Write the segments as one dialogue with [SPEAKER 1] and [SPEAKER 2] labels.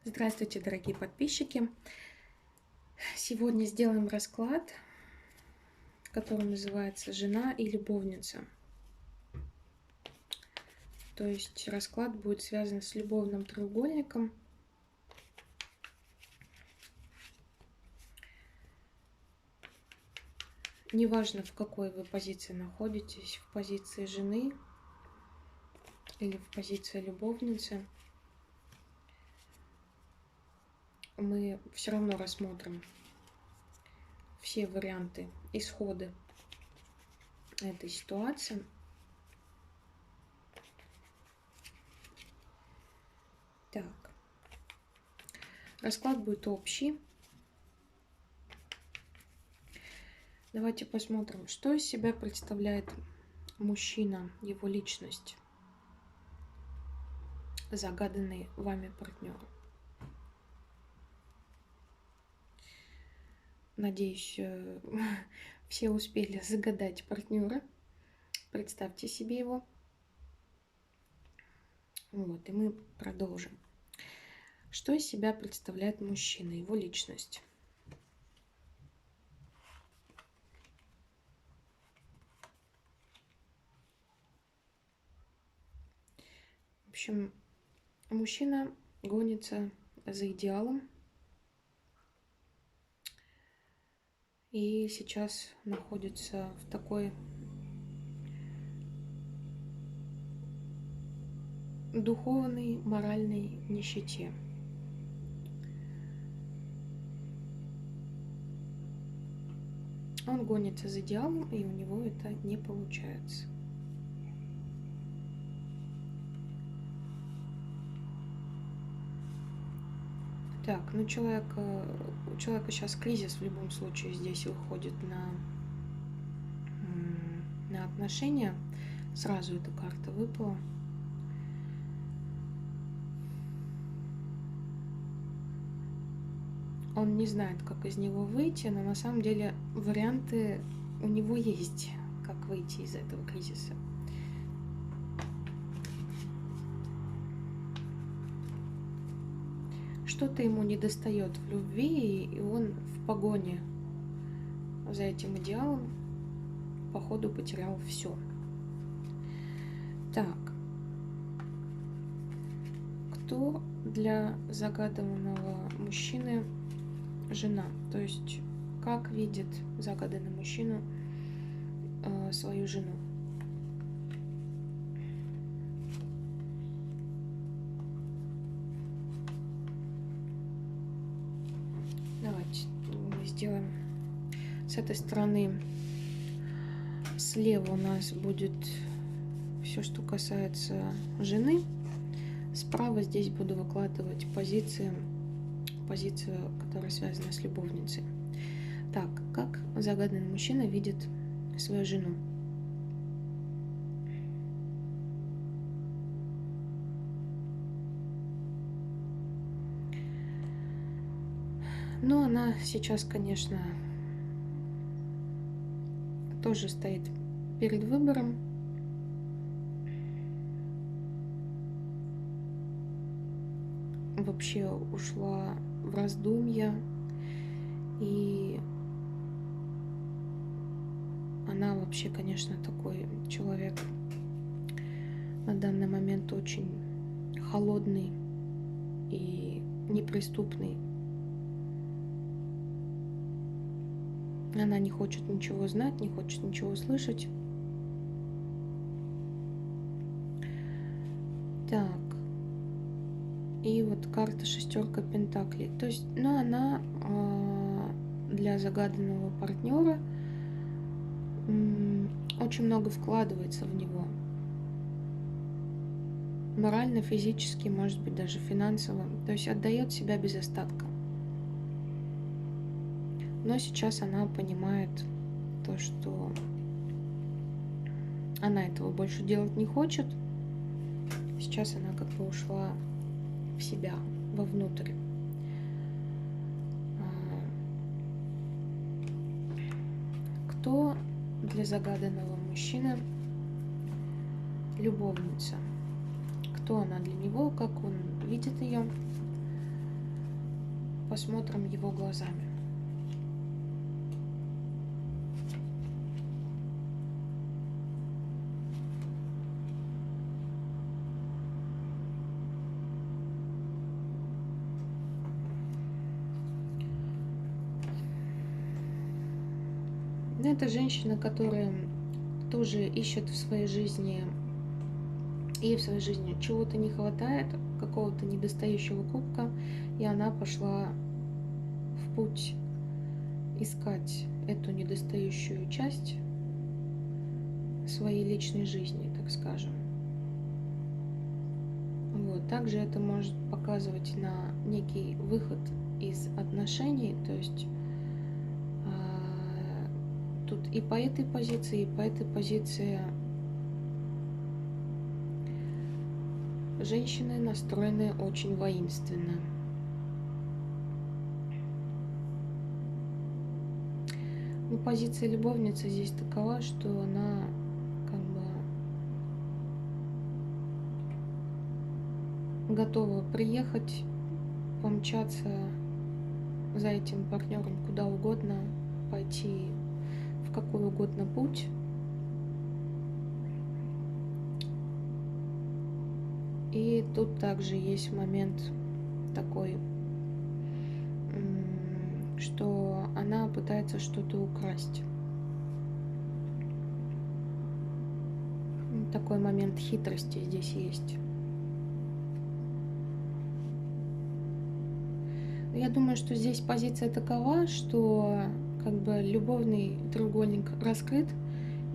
[SPEAKER 1] Здравствуйте, дорогие подписчики! Сегодня сделаем расклад, который называется «Жена и любовница». То есть расклад будет связан с любовным треугольником. Неважно, в какой вы позиции находитесь, в позиции жены или в позиции любовницы, мы все равно рассмотрим все варианты, исходы этой ситуации. Так, расклад будет общий. Давайте посмотрим, что из себя представляет мужчина, его личность, загаданный вами партнер. Надеюсь, все успели загадать партнера. Представьте себе его. Вот, и мы продолжим. Что из себя представляет мужчина, его личность? В общем, мужчина гонится за идеалом и сейчас находится в такой духовной, моральной нищете. Он гонится за идеалом, и у него это не получается. Так, ну у человека сейчас кризис в любом случае здесь выходит на отношения. Сразу эта карта выпала. Он не знает, как из него выйти, но на самом деле варианты у него есть, как выйти из этого кризиса. Что-то ему недостает в любви, и он в погоне за этим идеалом, походу, потерял все. Так, кто для загаданного мужчины жена? То есть, как видит загаданный мужчина свою жену? Давайте мы сделаем с этой стороны. Слева у нас будет все, что касается жены. Справа здесь буду выкладывать позицию, которая связана с любовницей. Так, как загаданный мужчина видит свою жену? Но она сейчас, конечно, тоже стоит перед выбором. Вообще ушла в раздумья, и она вообще, конечно, такой человек на данный момент очень холодный и неприступный. Она не хочет ничего знать, не хочет ничего слышать. Так. И вот карта шестерка пентаклей. То есть, ну, она для загаданного партнера очень много вкладывается в него. Морально, физически, может быть, даже финансово. То есть отдает себя без остатка. Но сейчас она понимает то, что она этого больше делать не хочет. Сейчас она как бы ушла в себя, вовнутрь. Кто для загаданного мужчины любовница? Кто она для него, как он видит ее? посмотрим его глазами. Это женщина, которая тоже ищет в своей жизни, ей в своей жизни чего-то не хватает, какого-то недостающего кубка, и она пошла в путь искать эту недостающую часть своей личной жизни, так скажем. Вот. Также это может показывать на некий выход из отношений, то есть тут и по этой позиции, и по этой позиции женщины настроены очень воинственно. Но позиция любовницы здесь такова, что она как бы готова приехать, помчаться за этим партнером куда угодно, пойти в какой угодно путь. И тут также есть момент такой, что она пытается что-то украсть. Такой момент хитрости здесь есть. Я думаю, что здесь позиция такова, что как бы любовный треугольник раскрыт,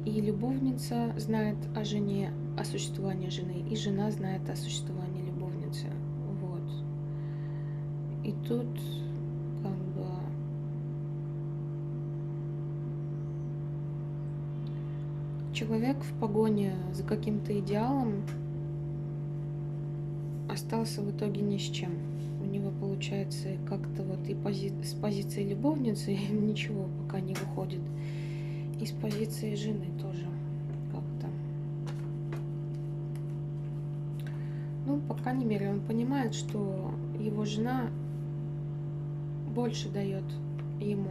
[SPEAKER 1] и любовница знает о жене, о существовании жены, и жена знает о существовании любовницы. Вот. И тут как бы человек в погоне за каким-то идеалом остался в итоге ни с чем. У него получается как-то вот и с позиции любовницы ничего пока не выходит. И с позиции жены тоже как-то. Ну, по крайней мере, он понимает, что его жена больше дает ему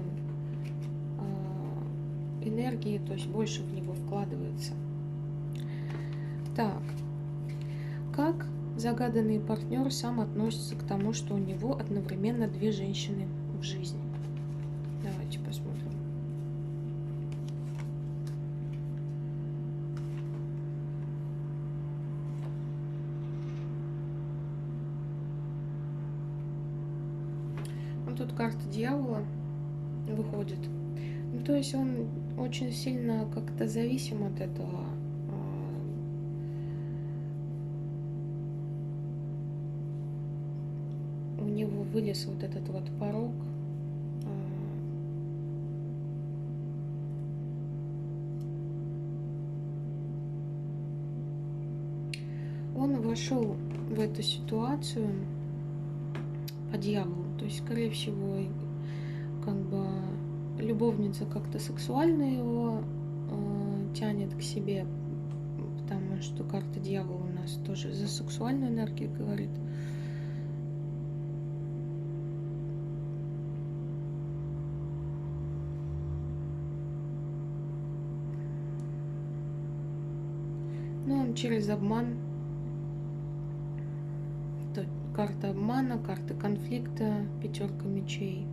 [SPEAKER 1] энергии, то есть больше в него вкладывается. Так, как загаданный партнер сам относится к тому, что у него одновременно две женщины в жизни? Давайте посмотрим. Вот тут карта дьявола выходит. Ну, то есть он очень сильно как-то зависим от этого. У него вылез вот этот вот порог. Он вошел в эту ситуацию по дьяволу. То есть, скорее всего, как бы любовница как-то сексуально его тянет к себе, потому что карта дьявола у нас тоже за сексуальную энергию говорит. Ну, он через обман. Это карта обмана, карта конфликта, пятерка мечей.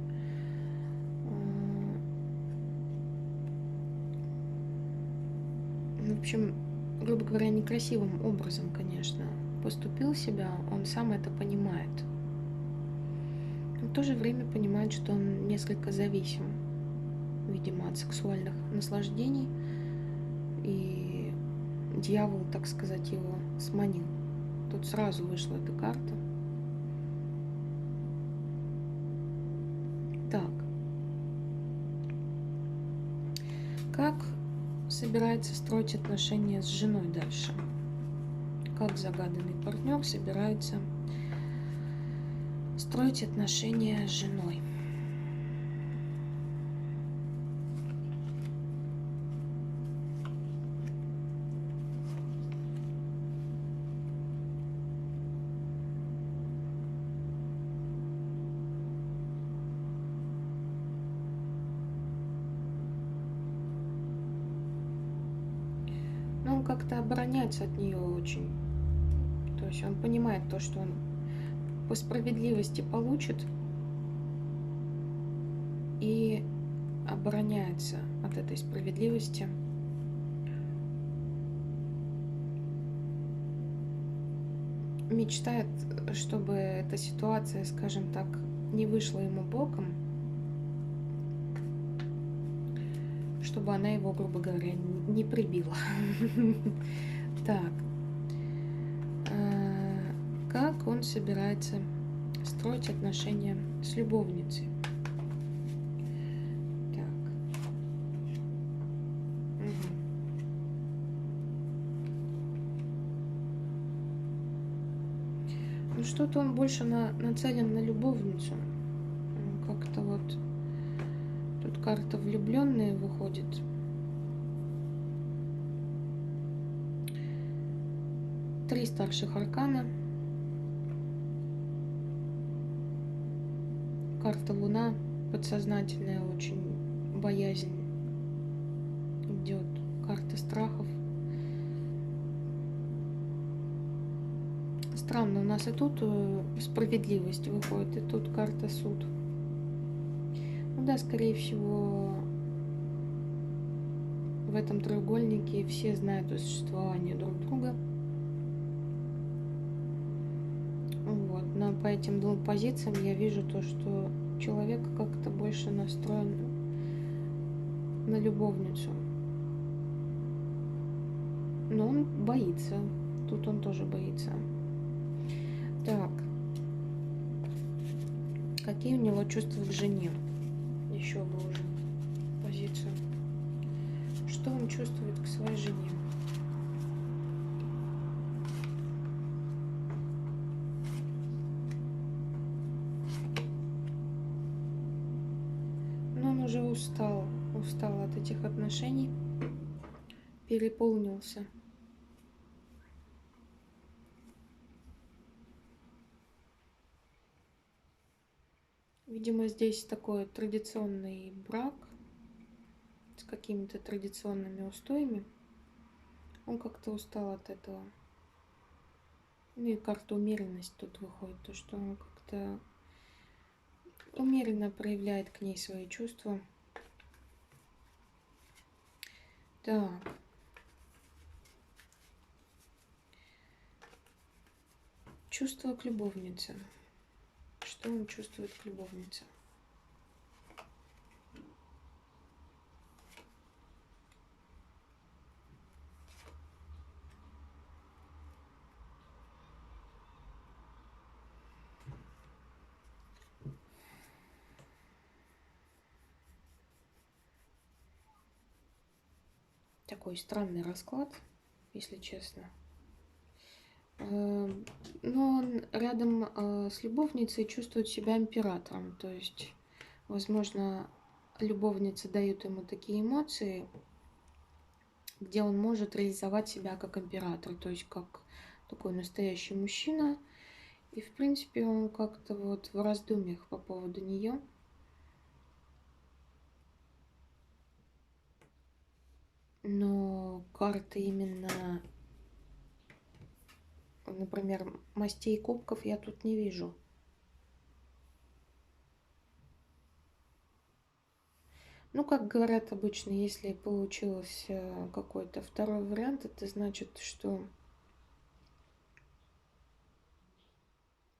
[SPEAKER 1] В общем, грубо говоря, некрасивым образом, конечно, поступил себя, он сам это понимает. Но в то же время понимает, что он несколько зависим, видимо, от сексуальных наслаждений, и дьявол, так сказать, его сманил. Тут сразу вышла эта карта. Так. Как собирается строить отношения с женой дальше? Как загаданный партнер собирается строить отношения с женой? как-то обороняется от нее очень. То есть он понимает то, что он по справедливости получит, и обороняется от этой справедливости. Мечтает, чтобы эта ситуация, скажем так, не вышла ему боком, чтобы она его, грубо говоря, не прибила. Так, как он собирается строить отношения с любовницей? Так. Мгм. Ну, что-то он больше нацелен на любовницу. Как-то вот тут карта влюбленные выходит. Три старших аркана. Карта Луна, подсознательная очень боязнь идет. Карта страхов. Странно, у нас и тут справедливость выходит, и тут карта суд. Ну да, скорее всего, в этом треугольнике все знают о существовании друг друга. Вот. Но по этим двум позициям я вижу то, что человек как-то больше настроен на любовницу. Но он боится. Тут он тоже боится. Так. Какие у него чувства к жене? Еще выложим позицию. Что он чувствует к своей жене? Но он уже устал от этих отношений, переполнился. Видимо, здесь такой традиционный брак с какими-то традиционными устоями. Он как-то устал от этого. Ну и карта умеренность тут выходит, то что он как-то умеренно проявляет к ней свои чувства. Так. Чувство к любовнице. Что он чувствует к любовнице? Такой странный расклад, если честно. Но он рядом с любовницей чувствует себя императором. То есть, возможно, любовница дает ему такие эмоции, где он может реализовать себя как император, то есть как такой настоящий мужчина. И, в принципе, он как-то вот в раздумьях по поводу нее. Но карты именно, например, мастей кубков я тут не вижу. Ну, как говорят обычно, если получился какой-то второй вариант, это значит, что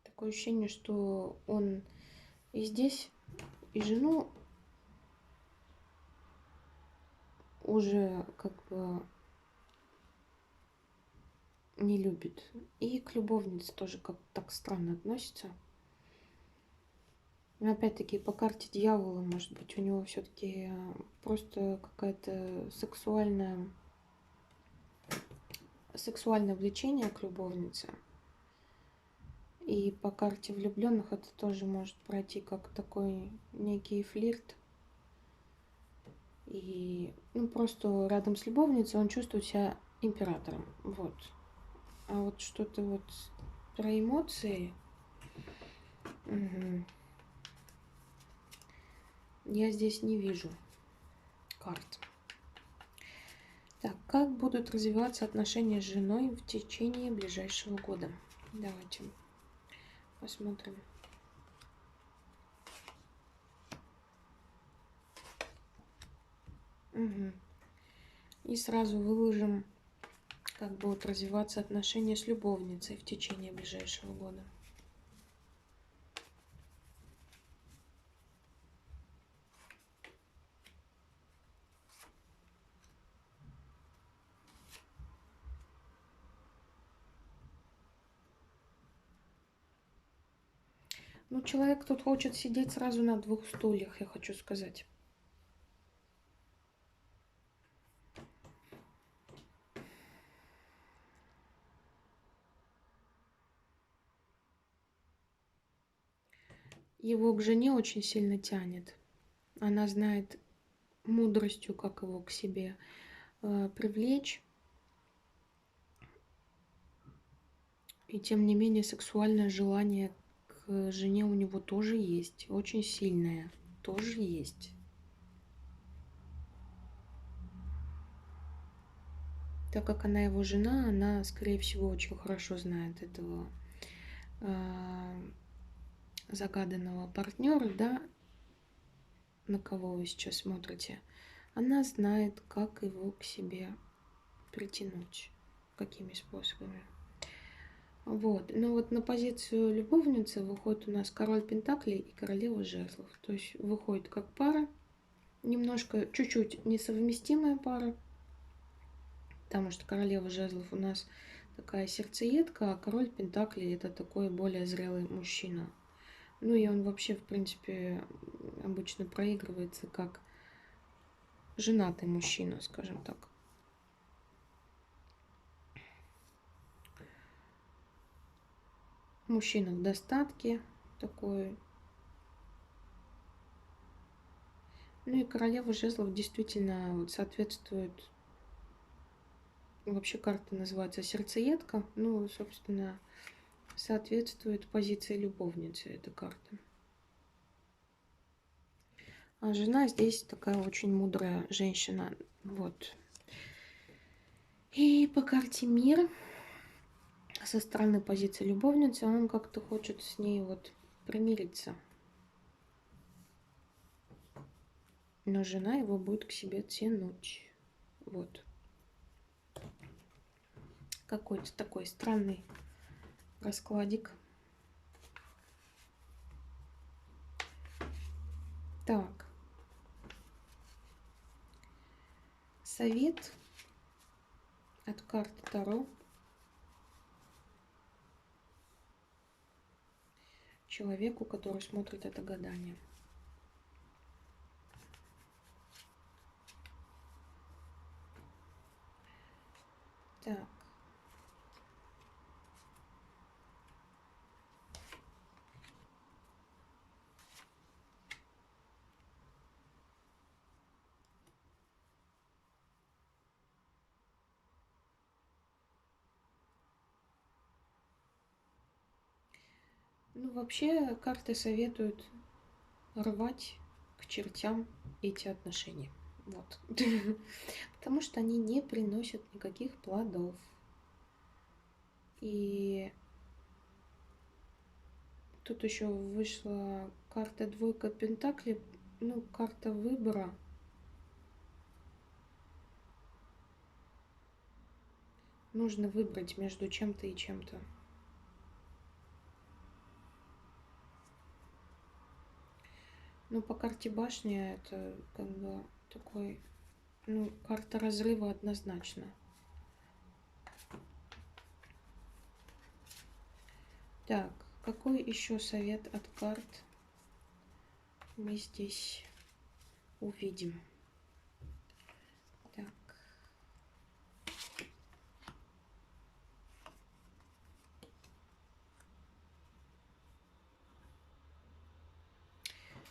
[SPEAKER 1] такое ощущение, что он и здесь, и жену уже как бы не любит. И к любовнице тоже как-то так странно относится. Но опять-таки по карте дьявола, может быть, у него все-таки просто какая-то сексуальное влечение к любовнице. И по карте влюбленных это тоже может пройти как такой некий флирт. И ну, просто рядом с любовницей он чувствует себя императором. Вот. А вот что-то вот про эмоции. Угу. Я здесь не вижу карт. Так. Так, как будут развиваться отношения с женой в течение ближайшего года? Давайте посмотрим. Угу. И сразу выложим, как будут развиваться отношения с любовницей в течение ближайшего года. Ну, человек тут хочет сидеть сразу на двух стульях, я хочу сказать. Его к жене очень сильно тянет. Она знает мудростью, как его к себе привлечь. И тем не менее сексуальное желание к жене у него тоже есть. Очень сильное. Тоже есть. Так как она его жена, она, скорее всего, очень хорошо знает этого загаданного партнера, да, на кого вы сейчас смотрите. Она знает, как его к себе притянуть, какими способами. Вот. Но вот на позицию любовницы выходит у нас король пентаклей и королева жезлов. То есть выходит как пара, немножко, чуть-чуть несовместимая пара, потому что королева жезлов у нас такая сердцеедка, а король пентаклей это такой более зрелый мужчина. Ну и он вообще, в принципе, обычно проигрывается как женатый мужчина, скажем так. Мужчина в достатке такой. Ну и королева жезлов действительно вот соответствует. Вообще карта называется сердцеедка. Ну, собственно, соответствует позиции любовницы эта карта. А жена здесь такая очень мудрая женщина. Вот. И по карте мир со стороны позиции любовницы он как-то хочет с ней вот примириться. Но жена его будет к себе тянуть. Вот. Какой-то такой странный раскладик. Так. Совет от карты Таро человеку, который смотрит это гадание. Так. Ну, вообще, карты советуют рвать к чертям эти отношения. Вот. Потому что они не приносят никаких плодов. И тут еще вышла карта двойка пентаклей, ну, карта выбора. Нужно выбрать между чем-то и чем-то. Ну, по карте башни это как бы такой, ну, карта разрыва однозначно. Так, какой еще совет от карт мы здесь увидим? Так.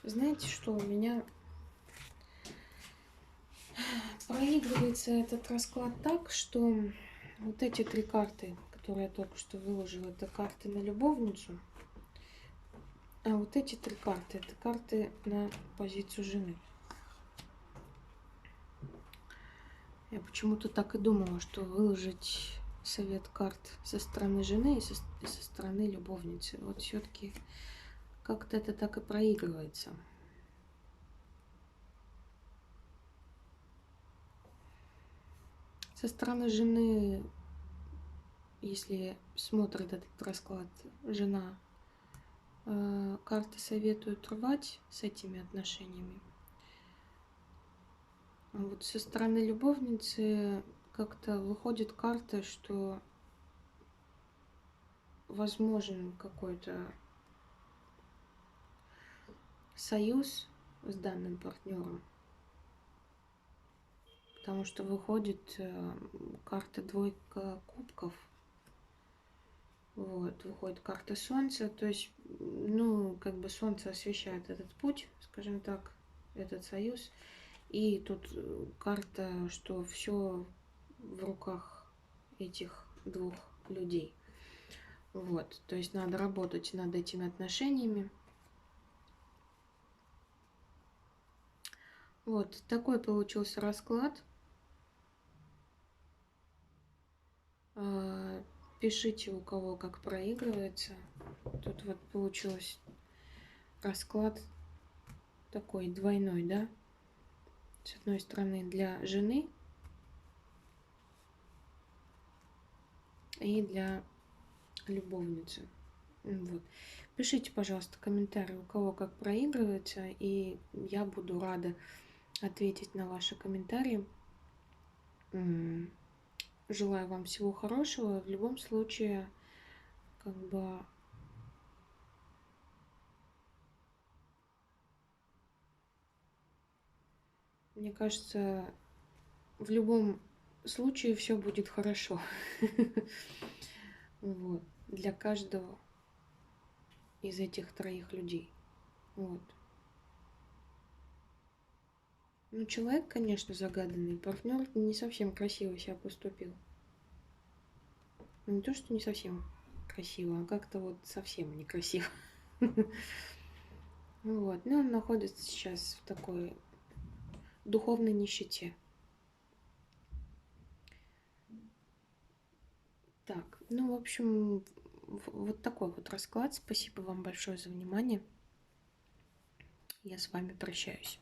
[SPEAKER 1] Знаете, что у меня проигрывается этот расклад так, что вот эти три карты, которые я только что выложила, это карты на любовницу, а вот эти три карты, это карты на позицию жены. Я почему-то так и думала, что выложить совет карт со стороны жены и со стороны любовницы. Вот все-таки как-то это так и проигрывается. Со стороны жены, если смотрит этот расклад жена, карты советуют рвать с этими отношениями. А вот со стороны любовницы как-то выходит карта, что возможен какой-то союз с данным партнером. Потому что выходит карта двойка кубков. Вот, выходит карта солнца. То есть, ну, как бы солнце освещает этот путь, скажем так, этот союз. И тут карта, что все в руках этих двух людей. Вот, то есть надо работать над этими отношениями. Вот, такой получился расклад. Пишите, у кого как проигрывается. Тут вот получилось расклад такой двойной, да? С одной стороны для жены и для любовницы. Вот. Пишите, пожалуйста, комментарии, у кого как проигрывается, и я буду рада ответить на ваши комментарии. Желаю вам всего хорошего. В любом случае, как бы, мне кажется, в любом случае все будет хорошо. Вот. Для каждого из этих троих людей. Вот. Ну, человек, конечно, загаданный. Партнер не совсем красиво себя поступил. Ну, не то, что не совсем красиво, а как-то вот совсем некрасиво. Вот. Ну, он находится сейчас в такой духовной нищете. Так, ну, в общем, вот такой вот расклад. Спасибо вам большое за внимание. Я с вами прощаюсь.